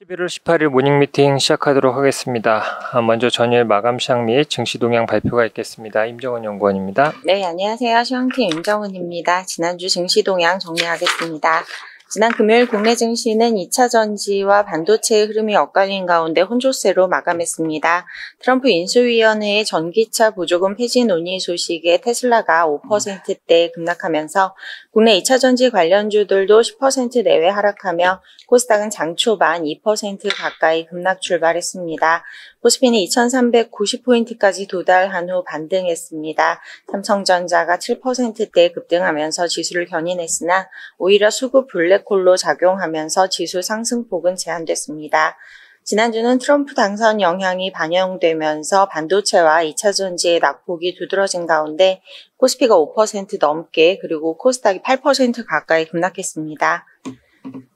11월 18일 모닝 미팅 시작하도록 하겠습니다. 먼저 전일 마감 시황 및 증시 동향 발표가 있겠습니다. 임정은 연구원입니다. 네, 안녕하세요. 시황팀 임정은입니다. 지난주 증시 동향 정리하겠습니다. 지난 금요일 국내 증시는 2차 전지와 반도체의 흐름이 엇갈린 가운데 혼조세로 마감했습니다. 트럼프 인수위원회의 전기차 보조금 폐지 논의 소식에 테슬라가 5%대 급락하면서 국내 2차 전지 관련주들도 10% 내외 하락하며 코스닥은 장 초반 2% 가까이 급락 출발했습니다. 코스피는 2390포인트까지 도달한 후 반등했습니다. 삼성전자가 7%대 급등하면서 지수를 견인했으나 오히려 수급 블랙홀로 작용하면서 지수 상승폭은 제한됐습니다. 지난주는 트럼프 당선 영향이 반영되면서 반도체와 2차 전지의 낙폭이 두드러진 가운데 코스피가 5% 넘게 그리고 코스닥이 8% 가까이 급락했습니다.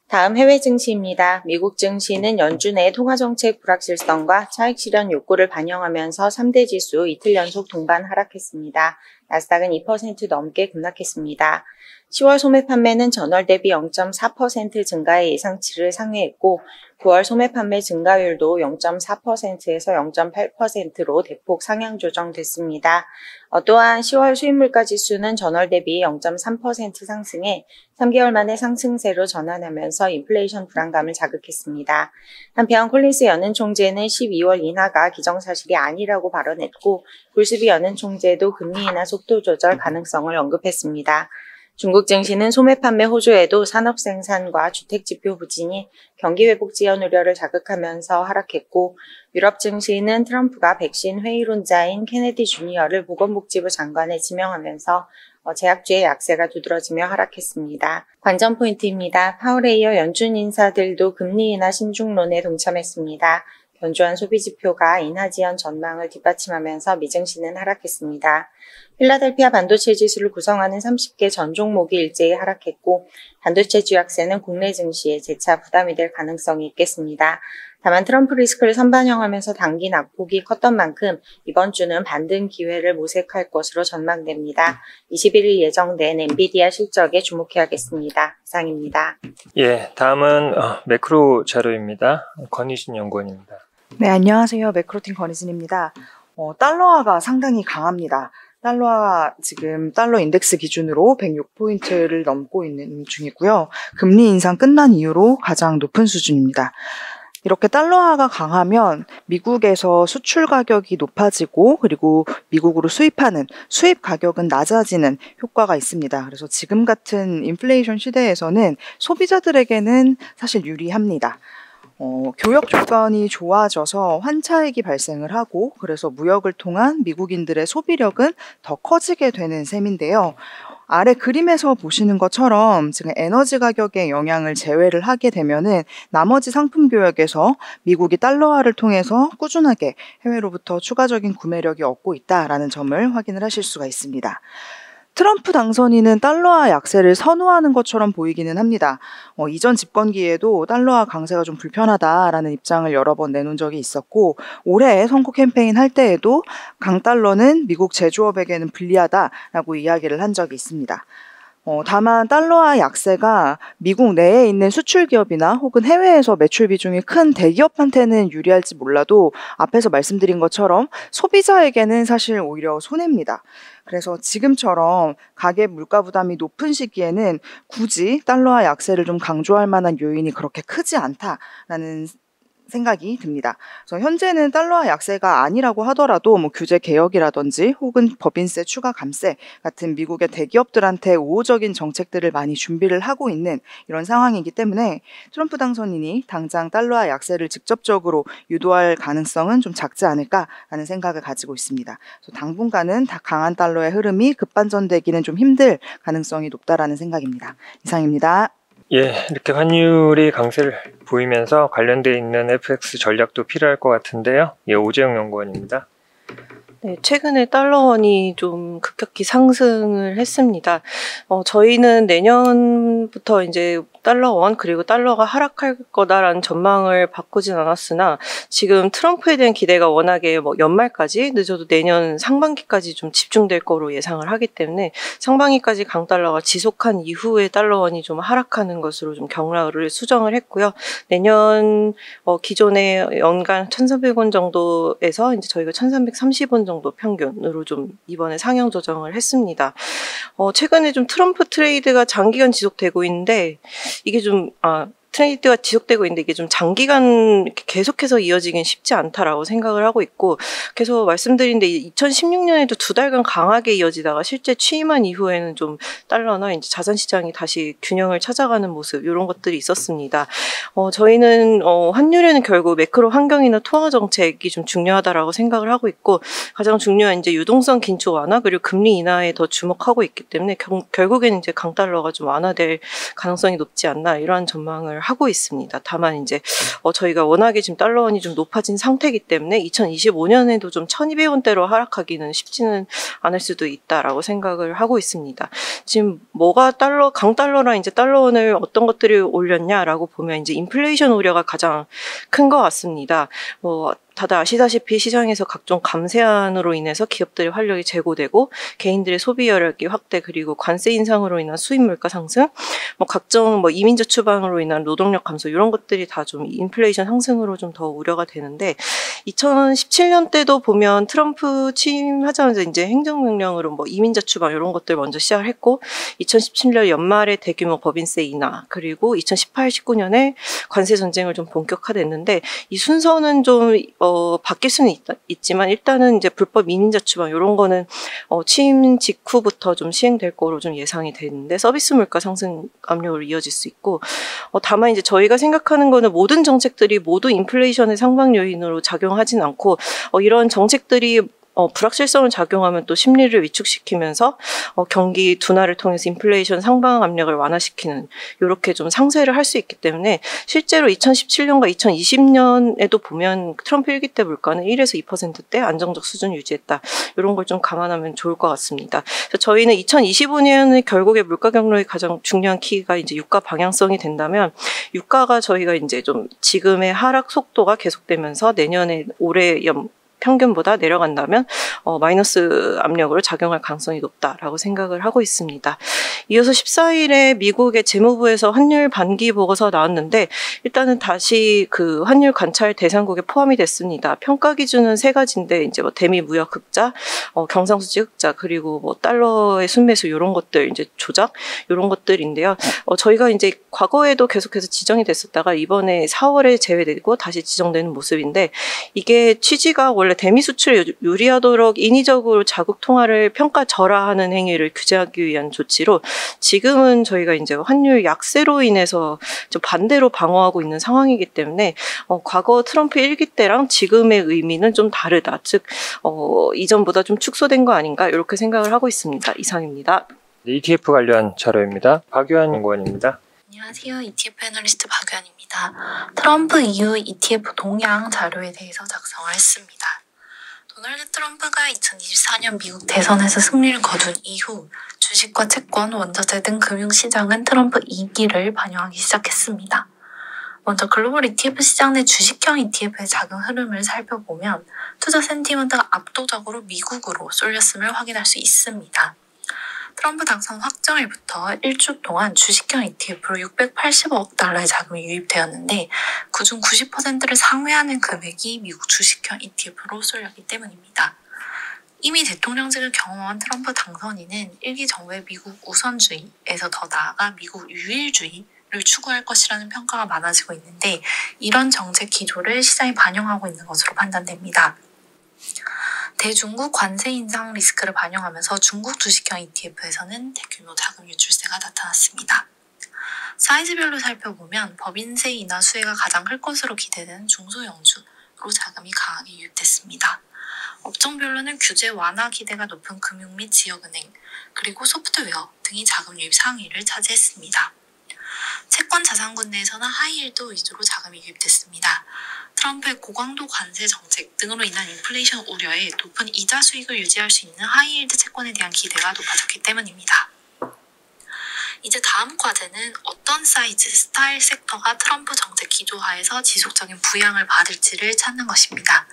다음 해외 증시입니다. 미국 증시는 연준 내 통화정책 불확실성과 차익 실현 욕구를 반영하면서 3대 지수 이틀 연속 동반 하락했습니다. 나스닥은 2% 넘게 급락했습니다. 10월 소매 판매는 전월 대비 0.4% 증가의 예상치를 상회했고 9월 소매 판매 증가율도 0.4%에서 0.8%로 대폭 상향 조정됐습니다. 또한 10월 수입물가 지수는 전월 대비 0.3% 상승해 3개월 만에 상승세로 전환하면서 인플레이션 불안감을 자극했습니다. 한편 콜린스 연은 총재는 12월 인하가 기정사실이 아니라고 발언했고 굴스비 연은 총재도 금리 인하 속도 조절 가능성을 언급했습니다. 중국 증시는 소매 판매 호조에도 산업 생산과 주택 지표 부진이 경기 회복 지연 우려를 자극하면서 하락했고 유럽 증시는 트럼프가 백신 회의론자인 케네디 주니어를 보건복지부 장관에 지명하면서 제약주의 약세가 두드러지며 하락했습니다. 관전 포인트입니다. 파월에 이어 연준 인사들도 금리 인하 신중론에 동참했습니다. 견조한 소비 지표가 인하 지연 전망을 뒷받침하면서 미증시는 하락했습니다. 필라델피아 반도체 지수를 구성하는 30개 전 종목이 일제히 하락했고 반도체주 약세는 국내 증시에 재차 부담이 될 가능성이 있겠습니다. 다만 트럼프 리스크를 선반영하면서 단기 낙폭이 컸던 만큼 이번 주는 반등 기회를 모색할 것으로 전망됩니다. 21일 예정된 엔비디아 실적에 주목해야겠습니다. 이상입니다. 예, 다음은 매크로 자료입니다. 권희신 연구원입니다. 네, 안녕하세요. 매크로팀 권희진입니다. 달러화가 상당히 강합니다. 달러화가 지금 달러 인덱스 기준으로 106포인트를 넘고 있는 중이고요. 금리 인상 끝난 이후로 가장 높은 수준입니다. 이렇게 달러화가 강하면 미국에서 수출 가격이 높아지고 그리고 미국으로 수입하는 수입 가격은 낮아지는 효과가 있습니다. 그래서 지금 같은 인플레이션 시대에서는 소비자들에게는 사실 유리합니다. 교역 조건이 좋아져서 환차익이 발생을 하고 그래서 무역을 통한 미국인들의 소비력은 더 커지게 되는 셈인데요. 아래 그림에서 보시는 것처럼 지금 에너지 가격의 영향을 제외를 하게 되면은 나머지 상품 교역에서 미국이 달러화를 통해서 꾸준하게 해외로부터 추가적인 구매력이 얻고 있다라는 점을 확인을 하실 수가 있습니다. 트럼프 당선인은 달러화 약세를 선호하는 것처럼 보이기는 합니다. 이전 집권기에도 달러화 강세가 좀 불편하다라는 입장을 여러 번 내놓은 적이 있었고 올해 선거 캠페인 할 때에도 강달러는 미국 제조업에게는 불리하다라고 이야기를 한 적이 있습니다. 다만 달러화 약세가 미국 내에 있는 수출 기업이나 혹은 해외에서 매출 비중이 큰 대기업한테는 유리할지 몰라도 앞에서 말씀드린 것처럼 소비자에게는 사실 오히려 손해입니다. 그래서 지금처럼 가계 물가 부담이 높은 시기에는 굳이 달러화 약세를 좀 강조할 만한 요인이 그렇게 크지 않다라는 생각이 듭니다. 그래서 현재는 달러화 약세가 아니라고 하더라도 규제 개혁이라든지 혹은 법인세 추가 감세 같은 미국의 대기업들한테 우호적인 정책들을 많이 준비를 하고 있는 이런 상황이기 때문에 트럼프 당선인이 당장 달러화 약세를 직접적으로 유도할 가능성은 좀 작지 않을까라는 생각을 가지고 있습니다. 그래서 당분간은 강한 달러의 흐름이 급반전되기는 좀 힘들 가능성이 높다라는 생각입니다. 이상입니다. 예, 이렇게 환율이 강세를 보이면서 관련되어 있는 FX 전략도 필요할 것 같은데요. 예, 오재영 연구원입니다. 네, 최근에 달러원이 좀 급격히 상승을 했습니다. 저희는 내년부터 이제 달러 원 그리고 달러가 하락할 거다라는 전망을 바꾸진 않았으나 지금 트럼프에 대한 기대가 워낙에 뭐 연말까지 늦어도 내년 상반기까지 좀 집중될 거로 예상을 하기 때문에 상반기까지 강달러가 지속한 이후에 달러 원이 좀 하락하는 것으로 좀 경락을 수정을 했고요. 내년 기존의 연간 1,300원 정도에서 이제 저희가 1,330원 정도 평균으로 좀 이번에 상향 조정을 했습니다. 최근에 좀 트럼프 트레이드가 장기간 지속되고 있는데 이게 좀 트레이드가 지속되고 있는데 이게 좀 장기간 계속해서 이어지긴 쉽지 않다라고 생각을 하고 있고 계속 말씀드린데 2016년에도 2달간 강하게 이어지다가 실제 취임한 이후에는 좀 달러나 이제 자산 시장이 다시 균형을 찾아가는 모습 이런 것들이 있었습니다. 저희는 환율에는 결국 매크로 환경이나 통화 정책이 좀 중요하다라고 생각을 하고 있고 가장 중요한 이제 유동성 긴축 완화 그리고 금리 인하에 더 주목하고 있기 때문에 결국에는 이제 강달러가 좀 완화될 가능성이 높지 않나 이러한 전망을 하고 있습니다. 다만 이제 저희가 워낙에 지금 달러 원이 좀 높아진 상태이기 때문에 2025년에도 좀 1,200원대로 하락하기는 쉽지는 않을 수도 있다라고 생각을 하고 있습니다. 지금 뭐가 강달러랑 이제 달러 원을 어떤 것들이 올렸냐라고 보면 이제 인플레이션 우려가 가장 큰 것 같습니다. 다들 아시다시피 시장에서 각종 감세안으로 인해서 기업들의 활력이 제고되고 개인들의 소비 여력이 확대 그리고 관세 인상으로 인한 수입 물가 상승, 각종 이민자 추방으로 인한 노동력 감소 이런 것들이 다 좀 인플레이션 상승으로 좀 더 우려가 되는데 2017년 때도 보면 트럼프 취임하자마자 이제 행정명령으로 이민자 추방 이런 것들 먼저 시작을 했고 2017년 연말에 대규모 법인세 인하 그리고 2018, 19년에 관세 전쟁을 좀 본격화됐는데 이 순서는 좀 바뀔 수는 있지만 일단은 이제 불법 이민자 추방 이런 거는 취임 직후부터 좀 시행될 거로 좀 예상이 되는데 서비스 물가 상승 압력으로 이어질 수 있고 다만 이제 저희가 생각하는 거는 모든 정책들이 모두 인플레이션의 상방 요인으로 작용하진 않고 이런 정책들이 불확실성을 작용하면 또 심리를 위축시키면서 경기 둔화를 통해서 인플레이션 상방 압력을 완화시키는 이렇게 좀 상쇄를 할 수 있기 때문에 실제로 2017년과 2020년에도 보면 트럼프 1기 때 물가는 1에서 2%대 안정적 수준을 유지했다. 이런 걸 좀 감안하면 좋을 것 같습니다. 그래서 저희는 2025년에 결국에 물가 경로의 가장 중요한 키가 이제 유가 방향성이 된다면 유가가 저희가 이제 좀 지금의 하락 속도가 계속되면서 내년에 올해 평균보다 내려간다면 마이너스 압력으로 작용할 가능성이 높다라고 생각을 하고 있습니다. 이어서 14일에 미국의 재무부에서 환율 반기 보고서 나왔는데 일단은 다시 그 환율 관찰 대상국에 포함이 됐습니다. 평가 기준은 3가지인데 이제 대미 무역 흑자, 경상수지 흑자 그리고 달러의 순매수 이런 것들 이제 조작 이런 것들인데요. 저희가 이제 과거에도 계속해서 지정이 됐었다가 이번에 4월에 제외되고 다시 지정되는 모습인데 이게 취지가 원래 대미 수출에 유리하도록 인위적으로 자국 통화를 평가 절하하는 행위를 규제하기 위한 조치로 지금은 저희가 이제 환율 약세로 인해서 좀 반대로 방어하고 있는 상황이기 때문에 과거 트럼프 1기 때랑 지금의 의미는 좀 다르다. 즉 이전보다 좀 축소된 거 아닌가 이렇게 생각을 하고 있습니다. 이상입니다. ETF 관련 자료입니다. 박유한 연구원입니다. 안녕하세요. ETF 애널리스트 박유한입니다. 트럼프 이후 ETF 동향 자료에 대해서 작성을 했습니다. 도널드 트럼프가 2024년 미국 대선에서 승리를 거둔 이후 주식과 채권, 원자재 등 금융시장은 트럼프 2기를 반영하기 시작했습니다. 먼저 글로벌 ETF 시장 내 주식형 ETF의 작은 흐름을 살펴보면 투자 센티먼트가 압도적으로 미국으로 쏠렸음을 확인할 수 있습니다. 트럼프 당선 확정일부터 일주 동안 주식형 ETF로 680억 달러의 자금이 유입되었는데 그중 90%를 상회하는 금액이 미국 주식형 ETF로 쏠렸기 때문입니다. 이미 대통령직을 경험한 트럼프 당선인은 1기 정부의 미국 우선주의에서 더 나아가 미국 유일주의를 추구할 것이라는 평가가 많아지고 있는데 이런 정책 기조를 시장이 반영하고 있는 것으로 판단됩니다. 대중국 관세 인상 리스크를 반영하면서 중국 주식형 ETF에서는 대규모 자금 유출세가 나타났습니다. 사이즈별로 살펴보면 법인세 인하 수혜가 가장 클 것으로 기대되는 중소형주로 자금이 강하게 유입됐습니다. 업종별로는 규제 완화 기대가 높은 금융 및 지역은행, 그리고 소프트웨어 등이 자금 유입 상위를 차지했습니다. 채권 자산군 내에서는 하이힐드 위주로 자금이 유입됐습니다. 트럼프의 고강도 관세 정책 등으로 인한 인플레이션 우려에 높은 이자 수익을 유지할 수 있는 하이힐드 채권에 대한 기대가 높아졌기 때문입니다. 이제 다음 과제는 어떤 사이즈, 스타일 섹터가 트럼프 정책 기조하에서 지속적인 부양을 받을지를 찾는 것입니다.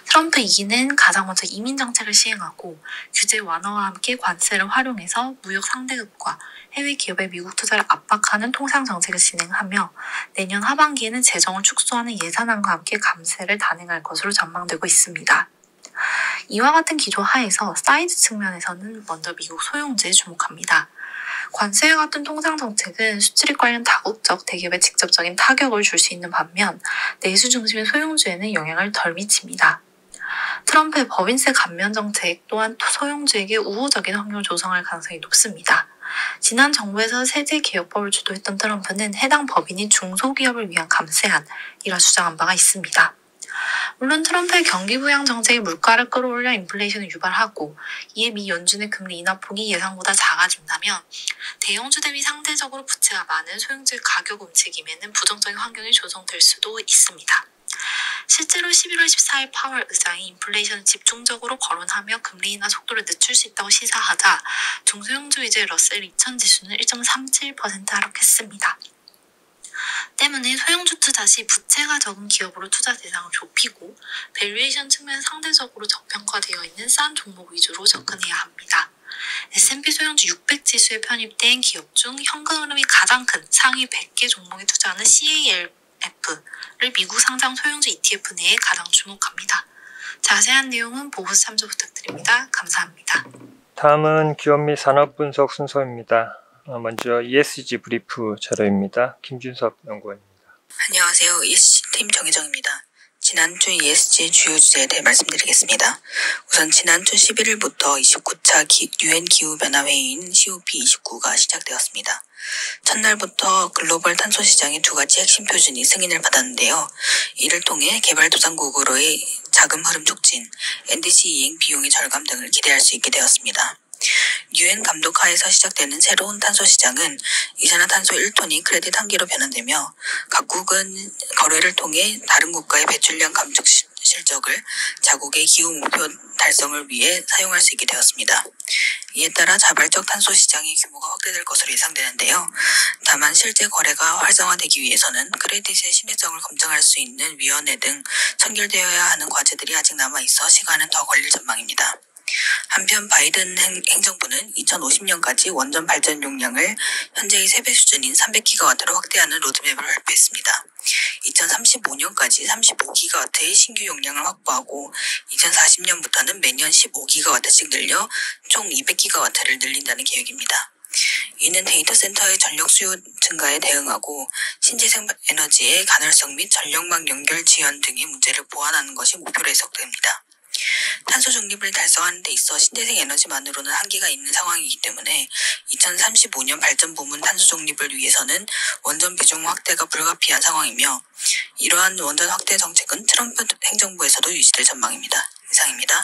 트럼프 2기는 가장 먼저 이민 정책을 시행하고 규제 완화와 함께 관세를 활용해서 무역 상대국과 해외 기업의 미국 투자를 압박하는 통상 정책을 진행하며 내년 하반기에는 재정을 축소하는 예산안과 함께 감세를 단행할 것으로 전망되고 있습니다. 이와 같은 기조 하에서 사이즈 측면에서는 먼저 미국 소형주에 주목합니다. 관세와 같은 통상 정책은 수출입 관련 다국적 대기업에 직접적인 타격을 줄 수 있는 반면 내수 중심의 소형주에는 영향을 덜 미칩니다. 트럼프의 법인세 감면 정책 또한 소형주에게 우호적인 환경을 조성할 가능성이 높습니다. 지난 정부에서 세제 개혁법을 주도했던 트럼프는 해당 법인이 중소기업을 위한 감세안이라 주장한 바가 있습니다. 물론 트럼프의 경기 부양 정책이 물가를 끌어올려 인플레이션을 유발하고 이에 미 연준의 금리 인하폭이 예상보다 작아진다면 대형주 대비 상대적으로 부채가 많은 소형주의 가격 움직임에는 부정적인 환경이 조성될 수도 있습니다. 실제로 11월 14일 파월 의장이 인플레이션을 집중적으로 거론하며 금리 인하 속도를 늦출 수 있다고 시사하자 중소형주 위주의 러셀 2000 지수는 1.37% 하락했습니다. 때문에 소형주 투자 시 부채가 적은 기업으로 투자 대상을 좁히고 밸류에이션 측면 상대적으로 저평가되어 있는 싼 종목 위주로 접근해야 합니다. S&P 소형주 600 지수에 편입된 기업 중 현금 흐름이 가장 큰 상위 100개 종목에 투자하는 CALF를 미국 상장 소형주 ETF 내에 가장 주목합니다. 자세한 내용은 보고서 참조 부탁드립니다. 감사합니다. 다음은 기업 및 산업 분석 순서입니다. 먼저 ESG 브리프 자료입니다. 김준섭 연구원입니다. 안녕하세요. ESG팀 정혜정입니다. 지난주 ESG 주요 주제에 대해 말씀드리겠습니다. 우선 지난주 11일부터 29차 UN 기후변화회의인 COP29가 시작되었습니다. 첫날부터 글로벌 탄소 시장의 두 가지 핵심 표준이 승인을 받았는데요. 이를 통해 개발도상국으로의 자금 흐름 촉진, NDC 이행 비용의 절감 등을 기대할 수 있게 되었습니다. UN 감독하에서 시작되는 새로운 탄소 시장은 이산화탄소 1톤이 크레딧 한 개로 변환되며 각국은 거래를 통해 다른 국가의 배출량 감축 실적을 자국의 기후 목표 달성을 위해 사용할 수 있게 되었습니다. 이에 따라 자발적 탄소 시장의 규모가 확대될 것으로 예상되는데요. 다만 실제 거래가 활성화되기 위해서는 크레딧의 신뢰성을 검증할 수 있는 위원회 등 선결되어야 하는 과제들이 아직 남아있어 시간은 더 걸릴 전망입니다. 한편 바이든 행정부는 2050년까지 원전 발전 용량을 현재의 3배 수준인 300기가와트로 확대하는 로드맵을 발표했습니다. 2035년까지 35기가와트의 신규 용량을 확보하고 2040년부터는 매년 15기가와트씩 늘려 총 200기가와트를 늘린다는 계획입니다. 이는 데이터 센터의 전력 수요 증가에 대응하고 신재생 에너지의 가널성 및 전력망 연결 지연 등의 문제를 보완하는 것이 목표로 해석됩니다. 탄소 중립을 달성하는 데 있어 신재생 에너지만으로는 한계가 있는 상황이기 때문에 2035년 발전 부문 탄소 중립을 위해서는 원전 비중 확대가 불가피한 상황이며 이러한 원전 확대 정책은 트럼프 행정부에서도 유지될 전망입니다. 이상입니다.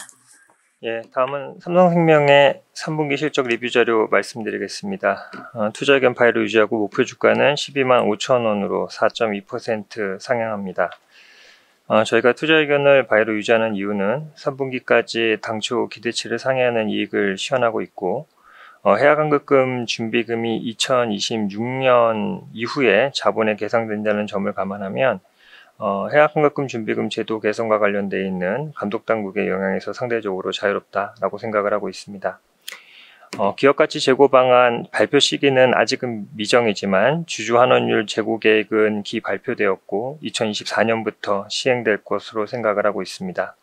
예, 다음은 삼성생명의 3분기 실적 리뷰 자료 말씀드리겠습니다. 투자 의견 바이로 유지하고 목표 주가는 12만 5천 원으로 4.2% 상향합니다. 저희가 투자 의견을 바이로 유지하는 이유는 3분기까지 당초 기대치를 상회하는 이익을 시현하고 있고 해약환급금 준비금이 2026년 이후에 자본에 계상된다는 점을 감안하면 해약환급금 준비금 제도 개선과 관련되어 있는 감독당국의 영향에서 상대적으로 자유롭다라고 생각을 하고 있습니다. 기업가치 재고 방안 발표 시기는 아직은 미정이지만 주주 환원율 재고 계획은 기발표되었고 2024년부터 시행될 것으로 생각을 하고 있습니다.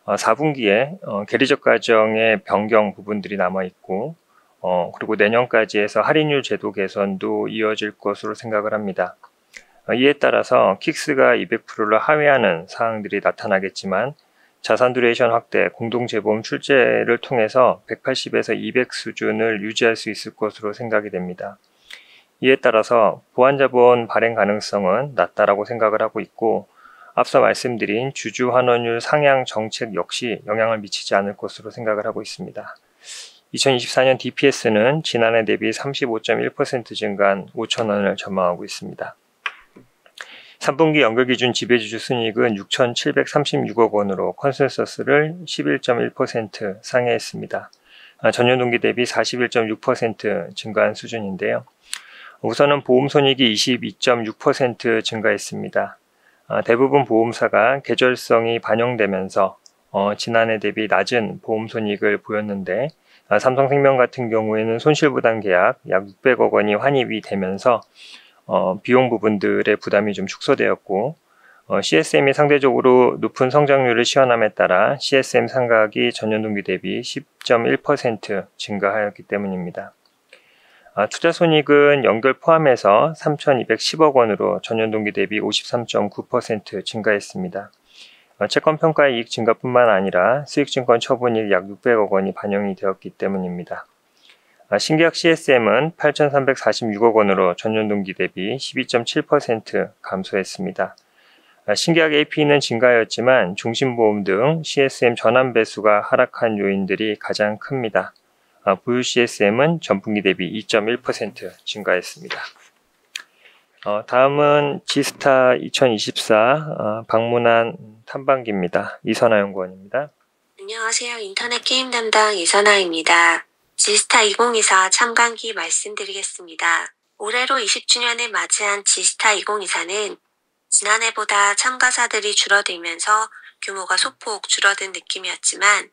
4분기에 계리적 과정의 변경 부분들이 남아있고 그리고 내년까지 해서 할인율 제도 개선도 이어질 것으로 생각을 합니다. 이에 따라서 킥스가 200%를 하회하는 사항들이 나타나겠지만 자산 듀레이션 확대, 공동재보험 출재를 통해서 180에서 200 수준을 유지할 수 있을 것으로 생각이 됩니다. 이에 따라서 보완자본 발행 가능성은 낮다라고 생각을 하고 있고 앞서 말씀드린 주주 환원율 상향 정책 역시 영향을 미치지 않을 것으로 생각을 하고 있습니다. 2024년 DPS는 지난해 대비 35.1% 증가한 5,000원을 전망하고 있습니다. 3분기 연결기준 지배주주 순이익은 6,736억 원으로 컨센서스를 11.1% 상회했습니다. 전년 동기 대비 41.6% 증가한 수준인데요. 우선은 보험 손익이 22.6% 증가했습니다. 대부분 보험사가 계절성이 반영되면서 지난해 대비 낮은 보험 손익을 보였는데 삼성생명 같은 경우에는 손실부담 계약 약 600억 원이 환입이 되면서 비용 부분들의 부담이 좀 축소되었고 CSM이 상대적으로 높은 성장률을 시현함에 따라 CSM 상각이 전년 동기 대비 10.1% 증가하였기 때문입니다. 투자 손익은 연결 포함해서 3,210억 원으로 전년 동기 대비 53.9% 증가했습니다. 채권 평가 이익 증가뿐만 아니라 수익증권 처분이익 약 600억 원이 반영이 되었기 때문입니다. 신계약 CSM은 8,346억 원으로 전년 동기 대비 12.7% 감소했습니다. 신계약 AP는 증가하였지만 종신보험 등 CSM 전환 배수가 하락한 요인들이 가장 큽니다. 보유 CSM은 전분기 대비 2.1% 증가했습니다. 다음은 지스타 2024 방문한 탐방기입니다. 이선아 연구원입니다. 안녕하세요. 인터넷 게임 담당 이선아입니다. 지스타 2024 참관기 말씀드리겠습니다. 올해로 20주년을 맞이한 지스타 2024는 지난해보다 참가자들이 줄어들면서 규모가 소폭 줄어든 느낌이었지만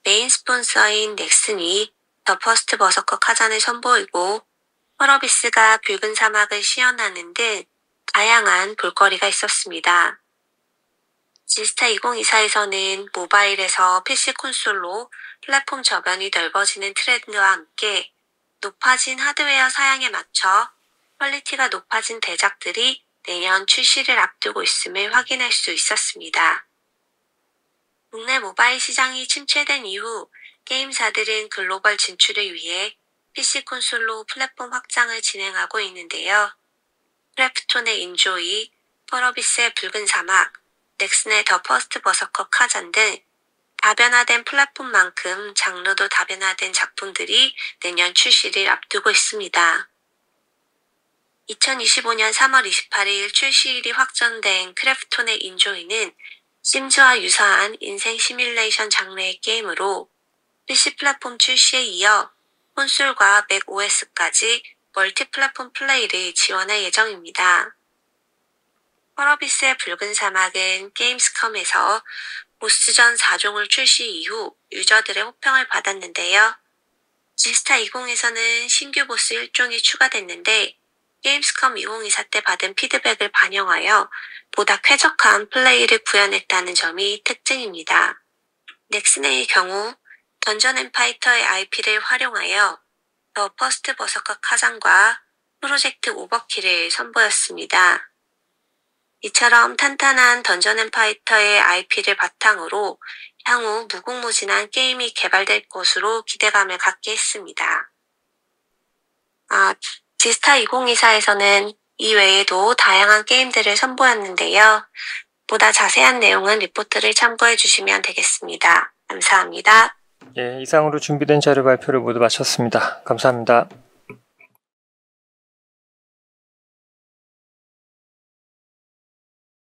메인 스폰서인 넥슨이 더 퍼스트 버서커 카잔을 선보이고 펄어비스가 붉은 사막을 시연하는 등 다양한 볼거리가 있었습니다. 지스타 2024에서는 모바일에서 PC 콘솔로 플랫폼 저변이 넓어지는 트렌드와 함께 높아진 하드웨어 사양에 맞춰 퀄리티가 높아진 대작들이 내년 출시를 앞두고 있음을 확인할 수 있었습니다. 국내 모바일 시장이 침체된 이후 게임사들은 글로벌 진출을 위해 PC 콘솔로 플랫폼 확장을 진행하고 있는데요. 크래프톤의 인조이, 펄어비스의 붉은 사막, 넥슨의 더 퍼스트 버서커 카잔 등 다변화된 플랫폼만큼 장르도 다변화된 작품들이 내년 출시를 앞두고 있습니다. 2025년 3월 28일 출시일이 확정된 크래프톤의 인조이는 심즈와 유사한 인생 시뮬레이션 장르의 게임으로 PC 플랫폼 출시에 이어 콘솔과 맥 OS까지 멀티 플랫폼 플레이를 지원할 예정입니다. 펄어비스의 붉은 사막은 게임스컴에서 보스전 4종을 출시 이후 유저들의 호평을 받았는데요. 지스타 20에서는 신규 보스 1종이 추가됐는데 게임스컴 2024 때 받은 피드백을 반영하여 보다 쾌적한 플레이를 구현했다는 점이 특징입니다. 넥슨의 경우 던전 앤 파이터의 IP를 활용하여 더 퍼스트 버서커 카잔과 프로젝트 오버킬을 선보였습니다. 이처럼 탄탄한 던전 앤 파이터의 IP를 바탕으로 향후 무궁무진한 게임이 개발될 것으로 기대감을 갖게 했습니다. 지스타 2024에서는 이 외에도 다양한 게임들을 선보였는데요. 보다 자세한 내용은 리포트를 참고해 주시면 되겠습니다. 감사합니다. 이상으로 준비된 자료 발표를 모두 마쳤습니다. 감사합니다.